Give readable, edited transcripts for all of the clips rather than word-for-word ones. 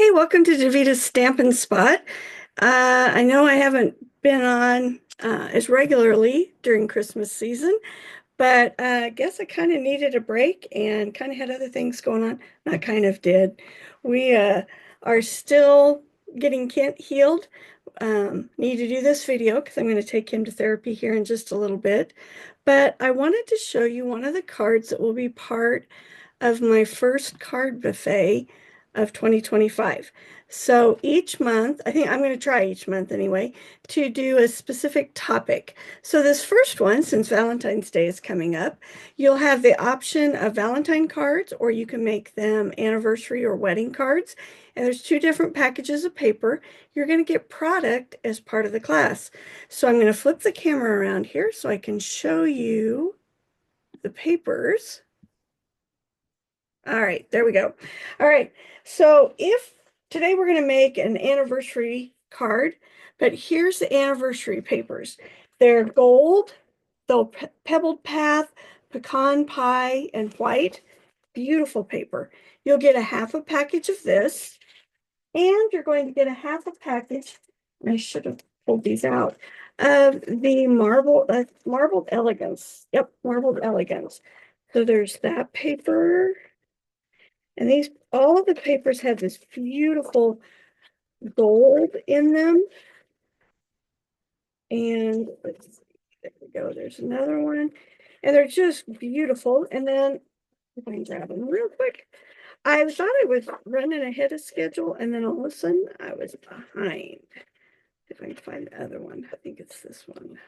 Hey, welcome to Davita's Stampin' Spot. I know I haven't been on as regularly during Christmas season, but I guess I kind of needed a break and kind of had other things going on. Not kind of did. We are still getting Kent healed. Need to do this video because I'm going to take him to therapy here in just a little bit. But I wanted to show you one of the cards that will be part of my first card buffet of 2025. So each month, I think I'm going to try each month anyway, to do a specific topic. So this first one, since Valentine's Day is coming up, you'll have the option of Valentine cards, or you can make them anniversary or wedding cards. And there's two different packages of paper. You're going to get product as part of the class. So I'm going to flip the camera around here so I can show you the papers. All right, there we go. All right, so if today we're going to make an anniversary card, but here's the anniversary papers. They're gold, they'll pebbled path, pecan pie, and white. Beautiful paper. You'll get a half a package of this, and you're going to get a half a package. I should have pulled these out of the marbled elegance. Yep, marbled elegance. So there's that paper. And these, all of the papers have this beautiful gold in them. And let's see, there we go. There's another one. And they're just beautiful. And then if I can grab them real quick. I thought I was running ahead of schedule, and then all of a sudden I was behind. If I can find the other one, I think it's this one.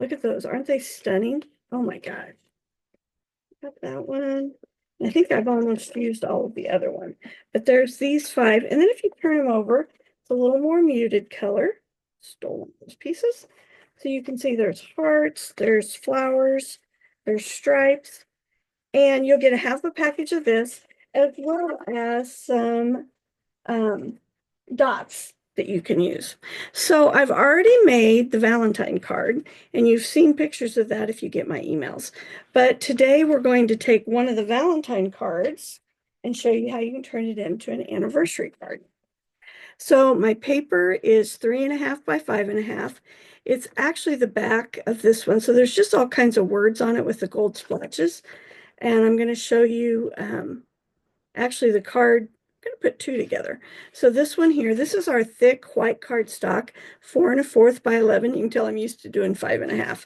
Look at those. Aren't they stunning? Oh my God. Got that one. I think I've almost used all of the other one, but there's these five. And then if you turn them over, it's a little more muted color. Stole those pieces. So you can see there's hearts, there's flowers, there's stripes, and you'll get a half a package of this, as well as some dots that you can use. So I've already made the Valentine card, and you've seen pictures of that if you get my emails. But today we're going to take one of the Valentine cards and show you how you can turn it into an anniversary card. So my paper is 3.5 by 5.5. It's actually the back of this one. So there's just all kinds of words on it with the gold splotches. And I'm going to show you actually the card. I'm going to put two together. So this one here, this is our thick white cardstock, 4 1/4 by 11. You can tell I'm used to doing 5.5.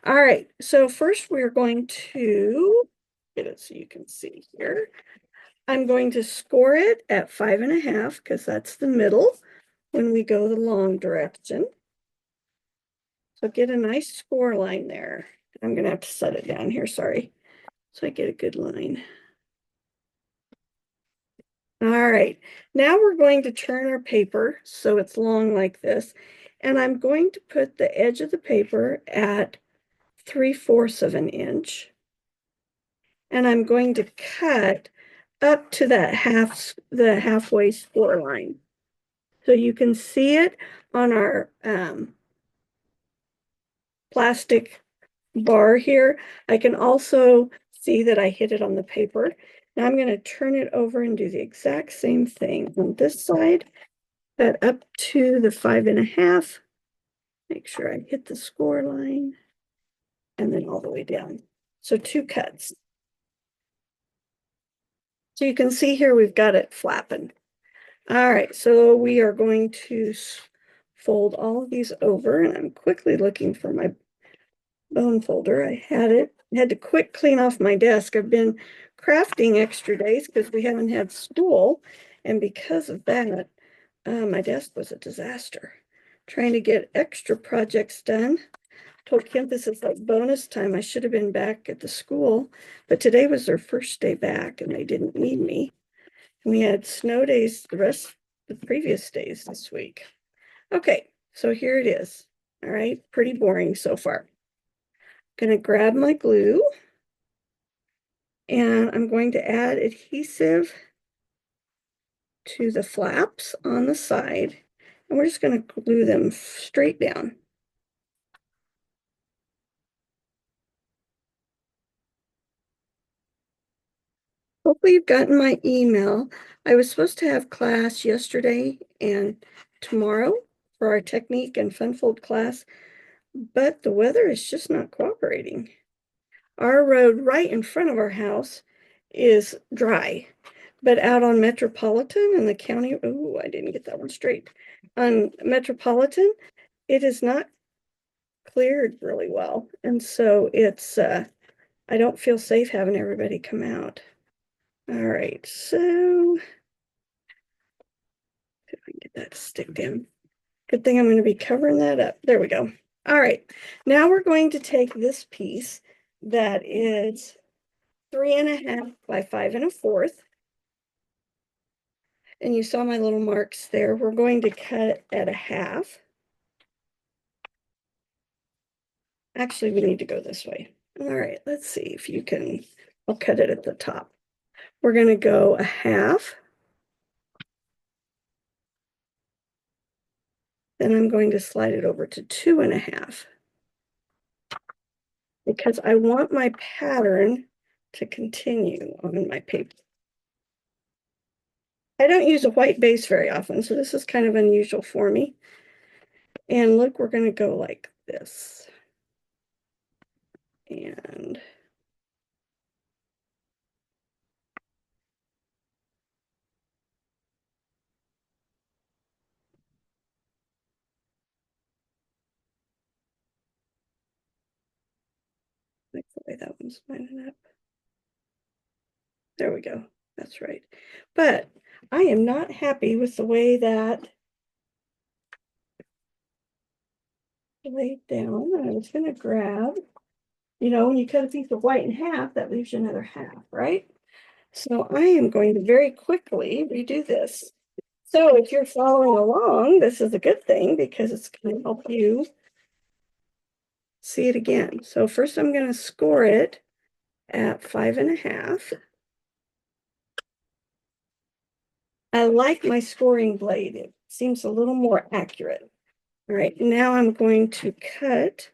All right, so first we're going to get it so you can see here. I'm going to score it at 5.5 because that's the middle when we go the long direction. So get a nice score line there. I'm going to have to set it down here, sorry. So I get a good line. All right, now we're going to turn our paper so it's long like this. And I'm going to put the edge of the paper at 3/4 of an inch. And I'm going to cut up to that the halfway score line. So you can see it on our plastic bar here. I can also see that I hit it on the paper. Now I'm going to turn it over and do the exact same thing on this side, cut up to the 5.5. Make sure I hit the score line and then all the way down. So two cuts. So you can see here we've got it flapping. All right, so we are going to fold all of these over, and I'm quickly looking for my bone folder. I had to quick clean off my desk. I've been crafting extra days because we haven't had school, and because of that, my desk was a disaster. Trying to get extra projects done. Told Kim this is like bonus time. I should have been back at the school, but today was their first day back, and they didn't need me. And we had snow days the previous days this week. Okay, so here it is. All right, pretty boring so far. Gonna grab my glue and I'm going to add adhesive to the flaps on the side, and we're just going to glue them straight down. Hopefully you've gotten my email. I was supposed to have class yesterday and tomorrow for our technique and funfold class, but the weather is just not cooperating. Our road right in front of our house is dry, but out on Metropolitan in the county, oh, I didn't get that one straight. On Metropolitan, it is not cleared really well. And so I don't feel safe having everybody come out. All right, so if I can get that to stick down. Good thing I'm going to be covering that up. There we go. All right, now we're going to take this piece that is 3.5 by 5 1/4. And you saw my little marks there. We're going to cut at 1/2. Actually, we need to go this way. All right, let's see if you can, I'll cut it at the top. We're going to go 1/2. Then I'm going to slide it over to 2.5 because I want my pattern to continue on my paper. I don't use a white base very often, so this is kind of unusual for me. And look, we're going to go like this. And like the way that one's lining up. There we go. That's right. But I am not happy with the way that laid down. I was going to grab, when you cut a piece of white in half, that leaves you another half, right? So I am going to very quickly redo this. So if you're following along, this is a good thing because it's going to help you see it again. So first I'm going to score it at 5.5. I like my scoring blade. It seems a little more accurate. All right, now I'm going to cut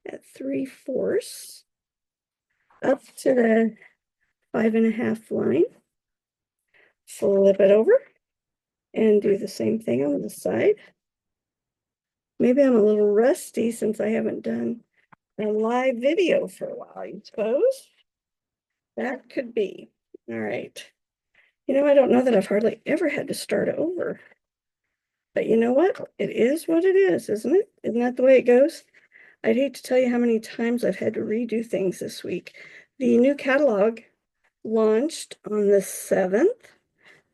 at 3/4 up to the 5.5 line. Flip it over and do the same thing on the side. Maybe I'm a little rusty since I haven't done a live video for a while, you suppose? That could be. All right. I don't know that I've hardly ever had to start over. But you know what? It is what it is, isn't it? Isn't that the way it goes? I'd hate to tell you how many times I've had to redo things this week. The new catalog launched on the 7th.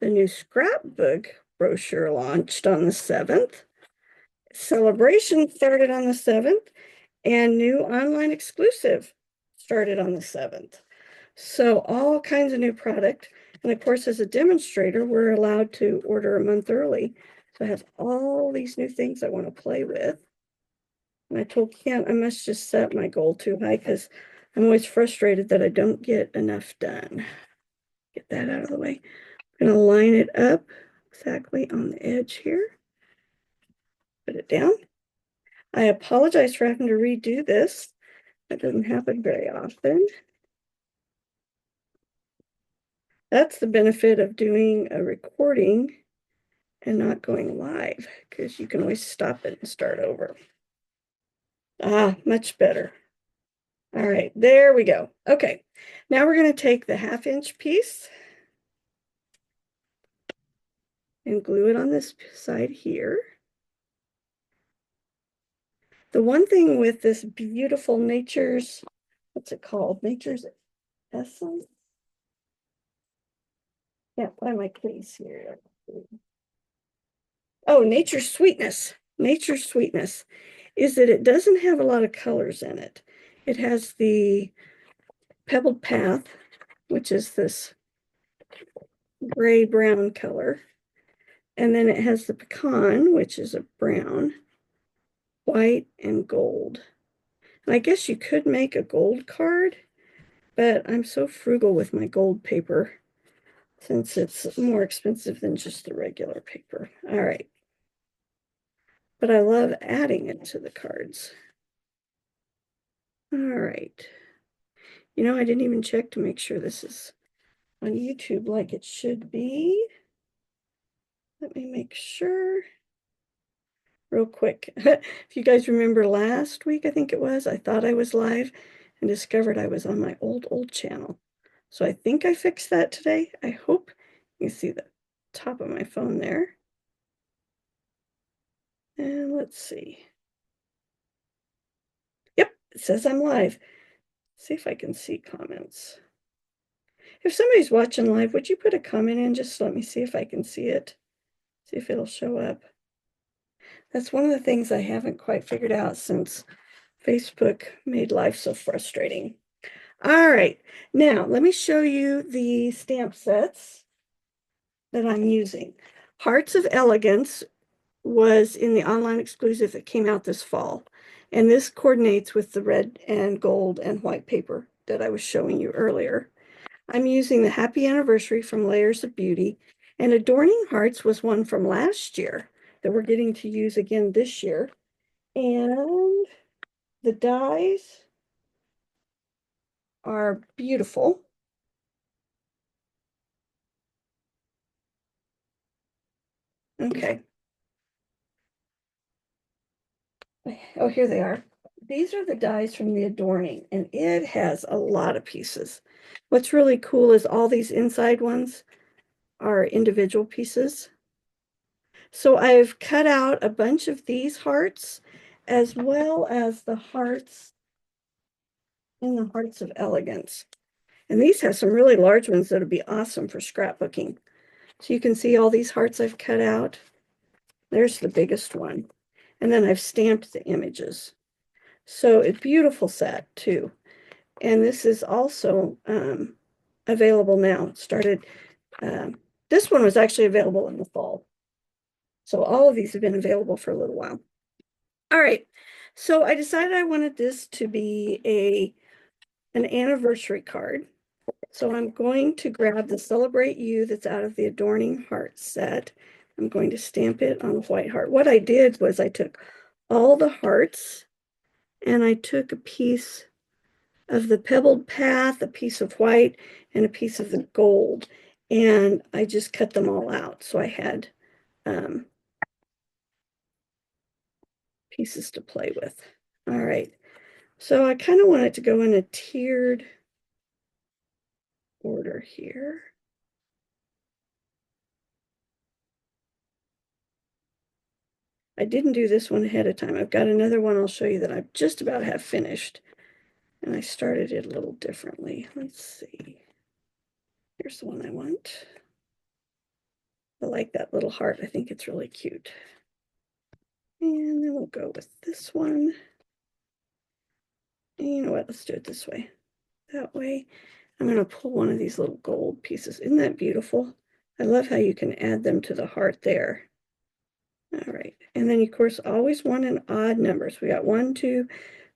The new scrapbook brochure launched on the 7th. Celebration started on the 7th. And new online exclusive started on the 7th. So all kinds of new product. And of course, as a demonstrator, we're allowed to order a month early. So I have all these new things I want to play with. And I told Kent I must just set my goal too high because I'm always frustrated that I don't get enough done. Get that out of the way. I'm going to line it up exactly on the edge here. Put it down. I apologize for having to redo this. That doesn't happen very often. That's the benefit of doing a recording and not going live because you can always stop it and start over. Ah, much better. All right, there we go. Okay, now we're going to take the 1/2 inch piece and glue it on this side here. The one thing with this beautiful nature's, what's it called? Nature's Essence? Can't find my case here. Oh, Nature's Sweetness. Nature's Sweetness is that it doesn't have a lot of colors in it. It has the Pebbled Path, which is this gray-brown color. And then it has the Pecan, which is a brown, white, and gold. And I guess you could make a gold card, but I'm so frugal with my gold paper since it's more expensive than just the regular paper. All right. But I love adding it to the cards. All right. I didn't even check to make sure this is on YouTube like it should be. Let me make sure real quick. If you guys remember last week, I think it was, I thought I was live and discovered I was on my old channel. So I think I fixed that today. I hope you see the top of my phone there. And let's see. Yep, it says I'm live. See if I can see comments. If somebody's watching live, would you put a comment in? Just let me see if I can see it. See if it'll show up. That's one of the things I haven't quite figured out since Facebook made life so frustrating. All right, now let me show you the stamp sets that I'm using. Hearts of Elegance was in the online exclusive that came out this fall. And this coordinates with the red and gold and white paper that I was showing you earlier. I'm using the Happy Anniversary from Layers of Beauty, and Adorning Hearts was one from last year that we're getting to use again this year. And the dies are beautiful. Okay. Oh, here they are. These are the dies from the Adorning, and it has a lot of pieces. What's really cool is all these inside ones are individual pieces. So I've cut out a bunch of these hearts as well as the hearts in the Hearts of Elegance. And these have some really large ones that'll be awesome for scrapbooking. So you can see all these hearts I've cut out. There's the biggest one. And then I've stamped the images. So a beautiful set too. And this is also available now. It started, this one was actually available in the fall. So all of these have been available for a little while. All right. So I decided I wanted this to be an anniversary card. So I'm going to grab the Celebrate You that's out of the Adorning Heart set. I'm going to stamp it on a white heart. What I did was I took all the hearts and I took a piece of the pebbled path, a piece of white, and a piece of the gold. And I just cut them all out. So I had pieces to play with. All right. So I kind of want it to go in a tiered order here. I didn't do this one ahead of time. I've got another one I'll show you that I just about have finished. And I started it a little differently. Let's see. Here's the one I want. I like that little heart. I think it's really cute. And then we'll go with this one. And you know what? Let's do it this way. That way, I'm going to pull one of these little gold pieces. Isn't that beautiful? I love how you can add them to the heart there. All right. And then, of course, always want an odd number. So we got 1, 2,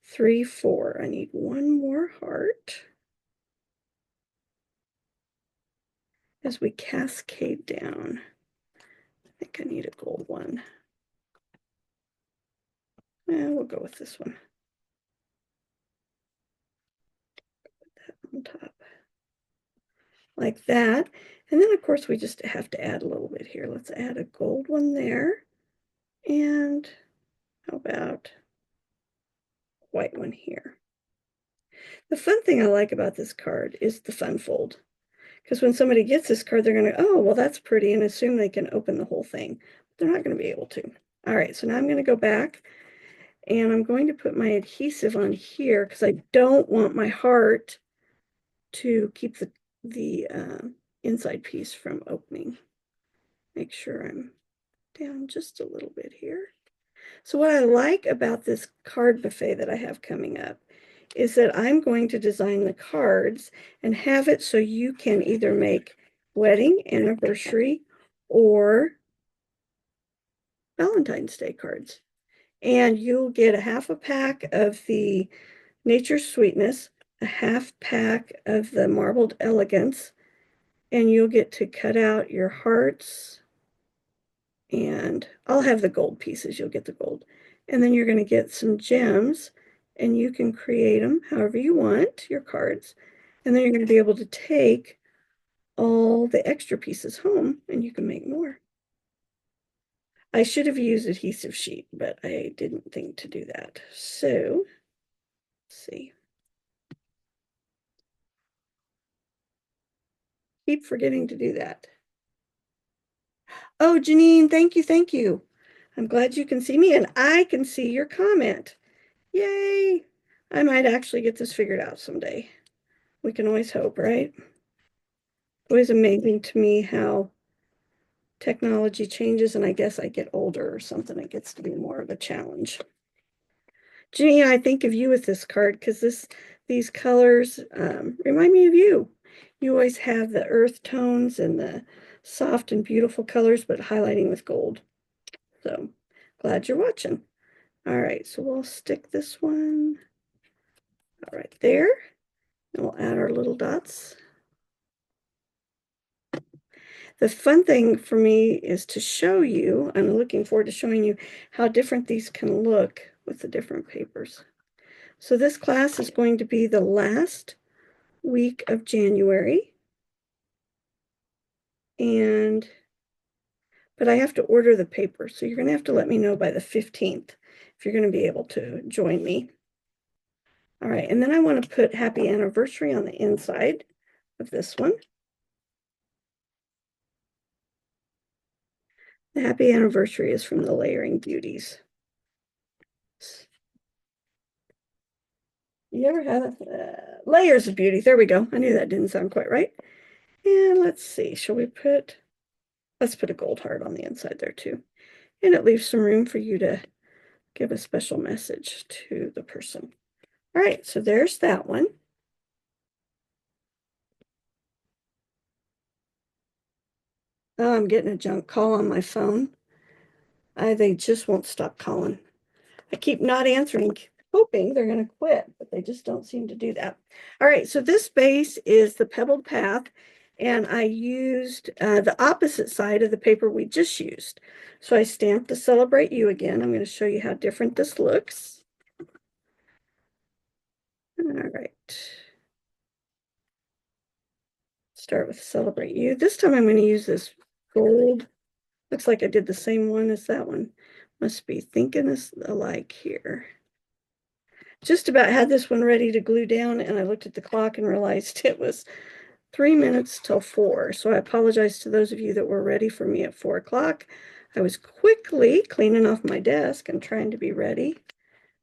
3, 4. I need one more heart as we cascade down. I think I need a gold one. And we'll go with this one. Put that on top. Like that. And then, of course, we just have to add a little bit here. Let's add a gold one there. And how about white one here? The fun thing I like about this card is the fun fold. Because when somebody gets this card, they're going to, oh, well, that's pretty, and assume they can open the whole thing. But they're not going to be able to. All right, so now I'm going to go back, and I'm going to put my adhesive on here because I don't want my heart to keep the inside piece from opening. Make sure I'm down just a little bit here. So what I like about this card buffet that I have coming up is that I'm going to design the cards and have it so you can either make wedding, anniversary, or Valentine's Day cards. And you'll get a half a pack of the Nature's Sweetness, a half pack of the Marbled Elegance, and you'll get to cut out your hearts. And I'll have the gold pieces, you'll get the gold. And then you're going to get some gems, and you can create them however you want, your cards. And then you're going to be able to take all the extra pieces home and you can make more. I should have used adhesive sheet, but I didn't think to do that. So, let's see. Keep forgetting to do that. Oh, Janine, thank you, thank you. I'm glad you can see me and I can see your comment. Yay! I might actually get this figured out someday. We can always hope, right? Always amazing to me how technology changes, and I guess I get older or something. It gets to be more of a challenge. Janine, I think of you with this card because these colors remind me of you. You always have the earth tones and the soft and beautiful colors, but highlighting with gold. So glad you're watching. All right, so we'll stick this one right there, and we'll add our little dots. The fun thing for me is to show you, I'm looking forward to showing you how different these can look with the different papers. So this class is going to be the last week of January. But I have to order the paper. So you're going to have to let me know by the 15th if you're going to be able to join me. All right. And then I want to put happy anniversary on the inside of this one. The happy anniversary is from the Layering Beauties. You ever have layers of beauty? There we go. I knew that didn't sound quite right. And let's see. Shall we let's put a gold heart on the inside there too. And it leaves some room for you to give a special message to the person. All right, so there's that one. Oh, I'm getting a junk call on my phone. They just won't stop calling. I keep not answering, hoping they're going to quit, but they just don't seem to do that. All right, so this base is the pebbled path, and I used the opposite side of the paper we just used. So I stamped the Celebrate You again. I'm going to show you how different this looks. All right. Start with Celebrate You. This time I'm going to use this gold. Looks like I did the same one as that one. Must be thinking alike here. Just about had this one ready to glue down, and I looked at the clock and realized it was 3 minutes till 4. So I apologize to those of you that were ready for me at 4 o'clock. I was quickly cleaning off my desk and trying to be ready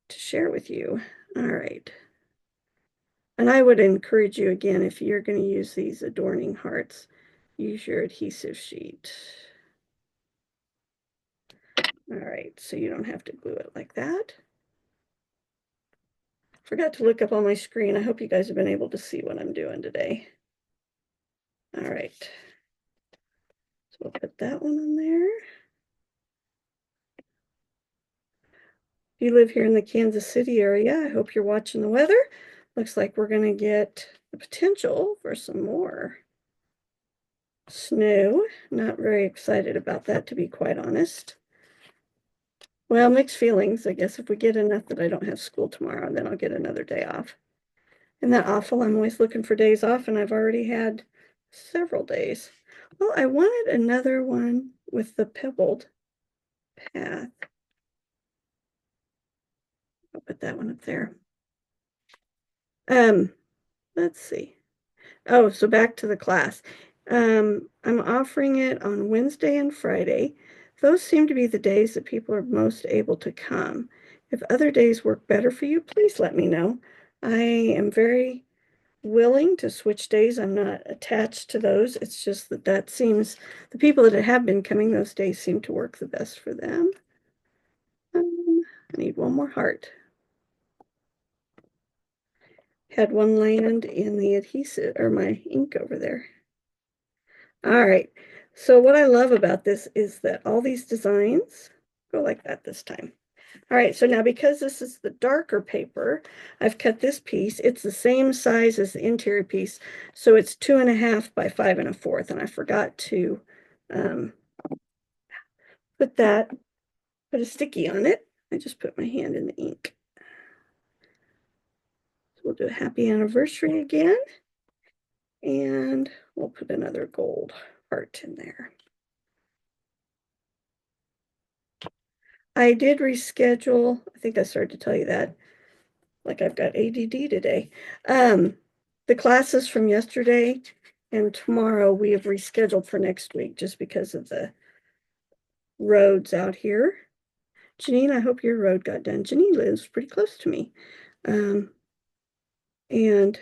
to share with you. All right. And I would encourage you again, if you're going to use these adorning hearts, use your adhesive sheet. All right, so you don't have to glue it like that. Forgot to look up on my screen. I hope you guys have been able to see what I'm doing today. All right. So we'll put that one on there. If you live here in the Kansas City area, I hope you're watching the weather. Looks like we're going to get the potential for some more snow. Not very excited about that, to be quite honest. Well, mixed feelings. I guess if we get enough that I don't have school tomorrow, then I'll get another day off. Isn't that awful? I'm always looking for days off, and I've already had several days. Well, I wanted another one with the pebbled path. I'll put that one up there. Let's see. Oh, so back to the class. I'm offering it on Wednesday and Friday. Those seem to be the days that people are most able to come. If other days work better for you, please let me know. I am very willing to switch days. I'm not attached to those. It's just that seems, the people that have been coming, those days seem to work the best for them. I need one more heart. Had one land in the adhesive, or my ink over there. All right. So what I love about this is that all these designs go like that this time. All right, so now because this is the darker paper, I've cut this piece. It's the same size as the interior piece, so it's 2.5 by 5 1/4. And I forgot to put a sticky on it. I just put my hand in the ink. So we'll do a happy anniversary again. And we'll put another gold heart in there. I did reschedule, I think I started to tell you that, like I've got ADD today. The classes from yesterday and tomorrow we have rescheduled for next week just because of the roads out here. Janine, I hope your road got done. Janine lives pretty close to me. And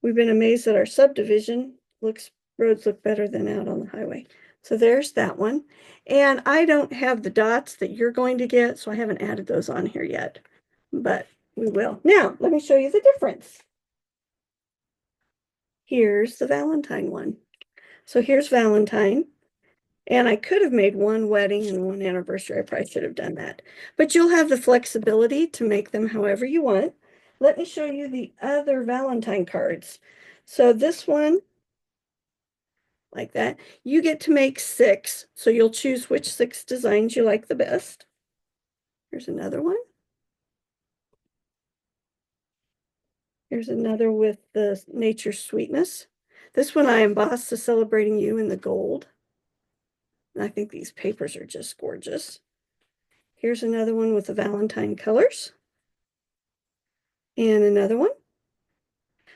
we've been amazed that our subdivision roads look better than out on the highway. So there's that one. And I don't have the dots that you're going to get, so I haven't added those on here yet, but we will. Now, let me show you the difference. Here's the Valentine one. So here's Valentine. And I could have made one wedding and one anniversary. I probably should have done that. But you'll have the flexibility to make them however you want. Let me show you the other Valentine cards. So this one, like that, you get to make 6. So you'll choose which 6 designs you like the best. Here's another one. Here's another with the nature sweetness. This one I embossed the celebrating you in the gold. And I think these papers are just gorgeous. Here's another one with the Valentine colors. And another one.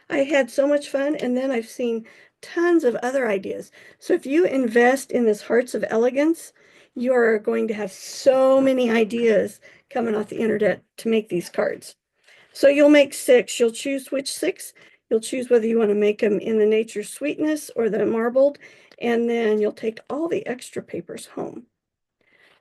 I had so much fun, and then I've seen tons of other ideas. So if you invest in this Hearts of Elegance, you are going to have so many ideas coming off the internet to make these cards. So you'll make 6. You'll choose which 6. You'll choose whether you want to make them in the nature sweetness or the marbled, and then you'll take all the extra papers home.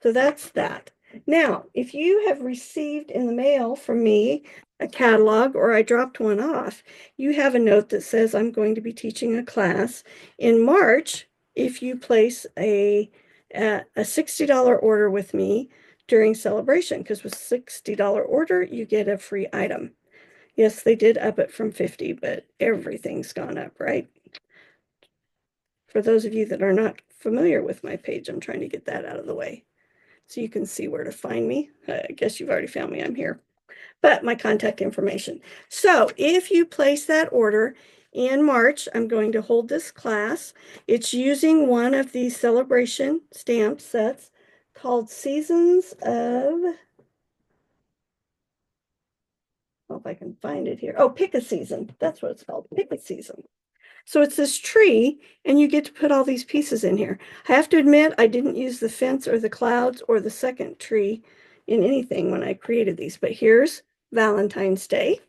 So that's that. Now, if you have received in the mail from me a catalog or I dropped one off, you have a note that says I'm going to be teaching a class in March if you place a $60 order with me during celebration, because with $60 order, you get a free item. Yes, they did up it from 50, but everything's gone up, right? For those of you that are not familiar with my page, I'm trying to get that out of the way so you can see where to find me. I guess you've already found me. I'm here. But my contact information. So if you place that order in March, I'm going to hold this class. It's using one of these celebration stamp sets called Seasons of, oh, if I can find it here. Oh, Pick a Season. That's what it's called. Pick a Season. So it's this tree, and you get to put all these pieces in here. I have to admit, I didn't use the fence or the clouds or the second tree in anything when I created these, but here's Valentine's Day,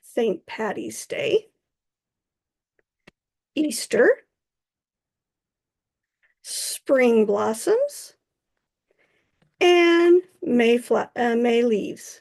St. Patty's Day, Easter, spring blossoms, and May leaves.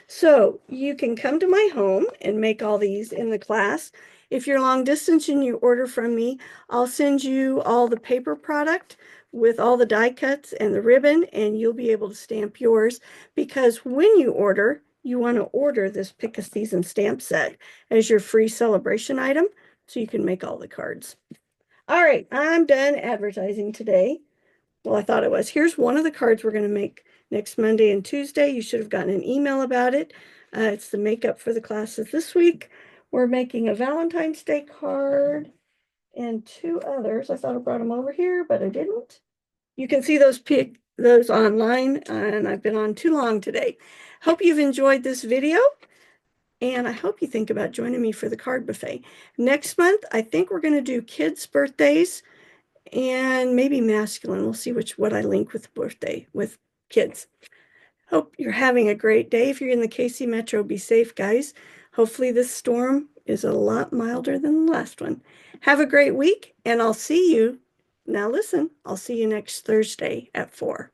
So you can come to my home and make all these in the class. If you're long distance and you order from me, I'll send you all the paper product with all the die cuts and the ribbon, and you'll be able to stamp yours, because when you order, you want to order this Pick a Season stamp set as your free celebration item so you can make all the cards. All right, I'm done advertising today. Well, I thought it was. Here's one of the cards we're going to make next Monday and Tuesday. You should have gotten an email about it. It's the makeup for the classes this week. We're making a Valentine's Day card and 2 others. I thought I brought them over here, but I didn't. You can see those online, and I've been on too long today. Hope you've enjoyed this video, and I hope you think about joining me for the card buffet. Next month, I think we're going to do kids' birthdays and maybe masculine. We'll see what I link with birthday with kids. Hope you're having a great day. If you're in the KC Metro, be safe, guys. Hopefully this storm is a lot milder than the last one. Have a great week, and I'll see you. Now listen, I'll see you next Thursday at 4.